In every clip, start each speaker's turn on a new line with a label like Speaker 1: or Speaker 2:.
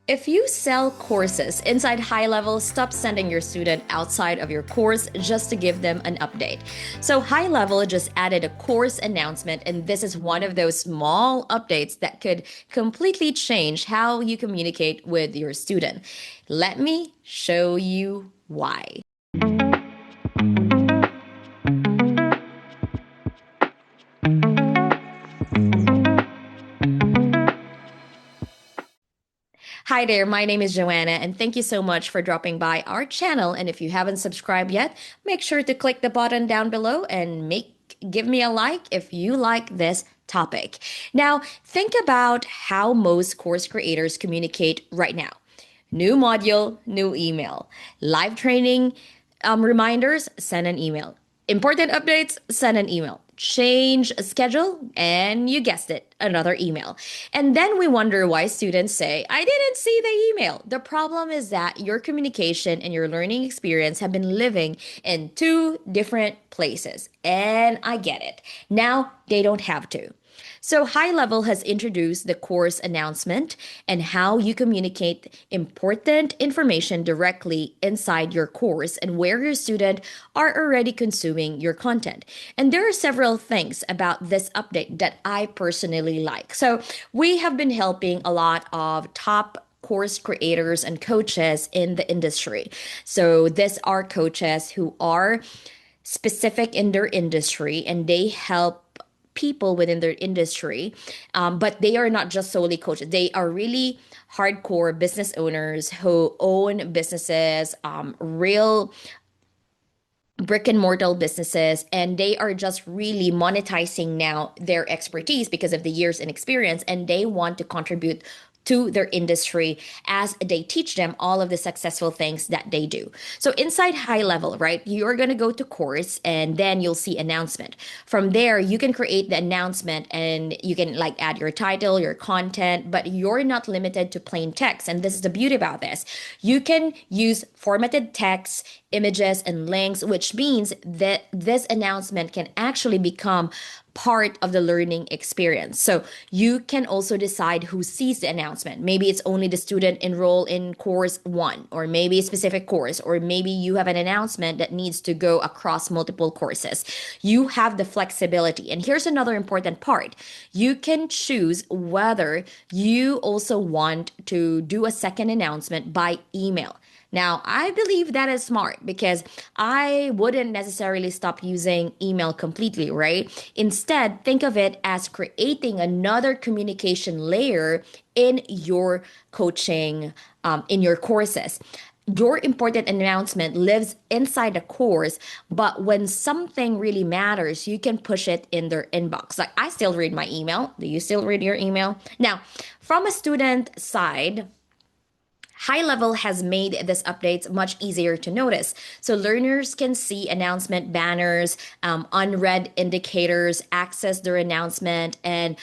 Speaker 1: If you sell courses inside HighLevel, stop sending your student outside of your course just to give them an update. So HighLevel just added a course announcement, and this is one of those small updates that could completely change how you communicate with your student. Let me show you why. Hi there, my name is Joanna, and thank you so much for dropping by our channel. And if you haven't subscribed yet, make sure to click the button down below and give me a like if you like this topic. Now, think about how most course creators communicate right now. New module, new email. Live training reminders, send an email. Important updates, send an email. Change a schedule, and you guessed it, another email. And then we wonder why students say, I didn't see the email. The problem is that your communication and your learning experience have been living in two different places. And I get it. Now they don't have to. So HighLevel has introduced the course announcement and how you communicate important information directly inside your course and where your students are already consuming your content. And there are several things about this update that I personally like. So we have been helping a lot of top course creators and coaches in the industry. So these are coaches who are specific in their industry and they help people within their industry, but they are not just solely coaches. They are really hardcore business owners who own businesses, real brick and mortar businesses, and they are just really monetizing now their expertise because of the years and experience, and they want to contribute to their industry as they teach them all of the successful things that they do. So inside HighLevel, right, you're going to go to course and then you'll see announcement. From there, you can create the announcement and you can like add your title, your content, but you're not limited to plain text. And this is the beauty about this. You can use formatted text, images, and links, which means that this announcement can actually become part of the learning experience. So you can also decide who sees the announcement. Maybe it's only the student enroll in course one, or maybe a specific course, or maybe you have an announcement that needs to go across multiple courses. You have the flexibility. And here's another important part. You can choose whether you also want to do a second announcement by email. Now, I believe that is smart because I wouldn't necessarily stop using email completely, right? Instead, think of it as creating another communication layer in your coaching, in your courses. Your important announcement lives inside the course, but when something really matters, you can push it in their inbox. Like I still read my email. Do you still read your email? Now, from a student side, HighLevel has made this updates much easier to notice. So learners can see announcement banners, unread indicators, access their announcement, and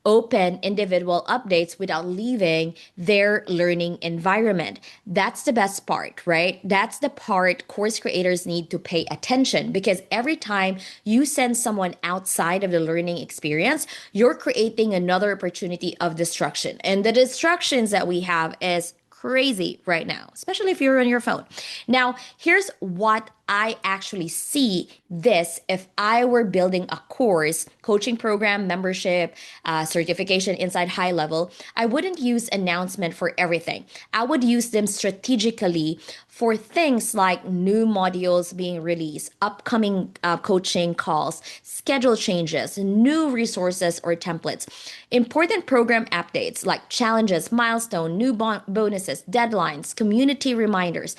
Speaker 1: open individual updates without leaving their learning environment. That's the best part, right? That's the part course creators need to pay attention because every time you send someone outside of the learning experience, you're creating another opportunity of distraction. And the distractions that we have is crazy right now, especially if you're on your phone. Now, here's what I actually see this if I were building a course, coaching program, membership, certification inside HighLevel. I wouldn't use announcement for everything. I would use them strategically for things like new modules being released, upcoming coaching calls, schedule changes, new resources or templates, important program updates like challenges, milestone, new bonuses, deadlines, community reminders,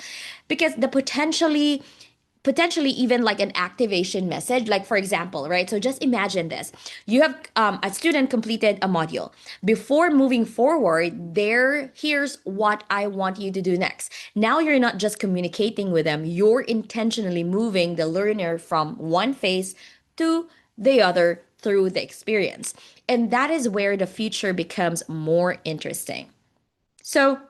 Speaker 1: because the potentially even like an activation message, like for example, right? So just imagine this. You have a student completed a module. Before moving forward, here's what I want you to do next. Now you're not just communicating with them, you're intentionally moving the learner from one phase to the other through the experience. And that is where the future becomes more interesting. So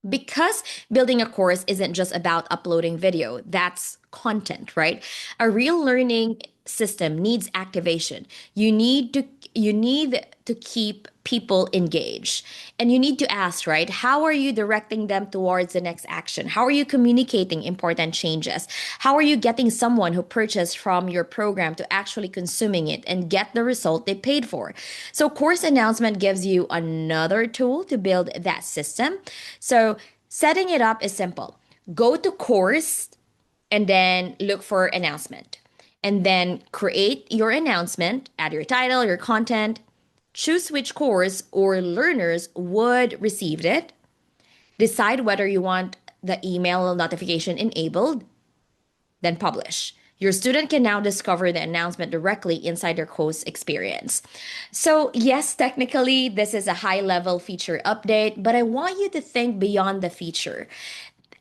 Speaker 1: because building a course isn't just about uploading video, that's content, right? A real learning system needs activation. You need to keep people engaged. And you need to ask, right? How are you directing them towards the next action? How are you communicating important changes? How are you getting someone who purchased from your program to actually consuming it and get the result they paid for? So course announcement gives you another tool to build that system. So setting it up is simple. Go to course and then look for announcement. And then create your announcement, add your title, your content, choose which course or learners would receive it, decide whether you want the email notification enabled, then publish. Your student can now discover the announcement directly inside their course experience. So, yes, technically, this is a high level feature update, but I want you to think beyond the feature.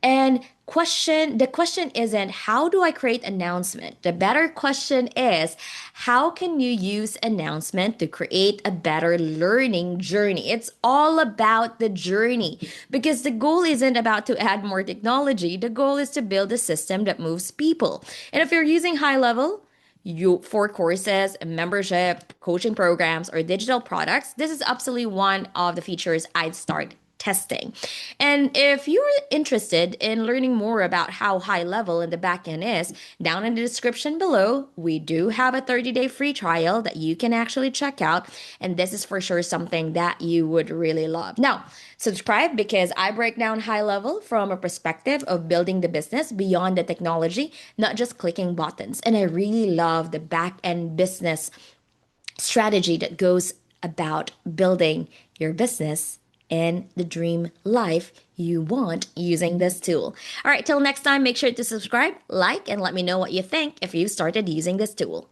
Speaker 1: And the question isn't how do I create announcement? The better question is how can you use announcement to create a better learning journey? It's all about the journey because the goal isn't about to add more technology. The goal is to build a system that moves people. And if you're using high level, you for courses, membership, coaching programs, or digital products, this is absolutely one of the features I'd start testing. And if you're interested in learning more about how high level in the backend is, down in the description below, we do have a 30-day free trial that you can actually check out. And this is for sure something that you would really love. Now, subscribe because I break down high level from a perspective of building the business beyond the technology, not just clicking buttons. And I really love the back end business strategy that goes about building your business and the dream life you want using this tool. All right, till next time, make sure to subscribe, like, and let me know what you think if you started using this tool.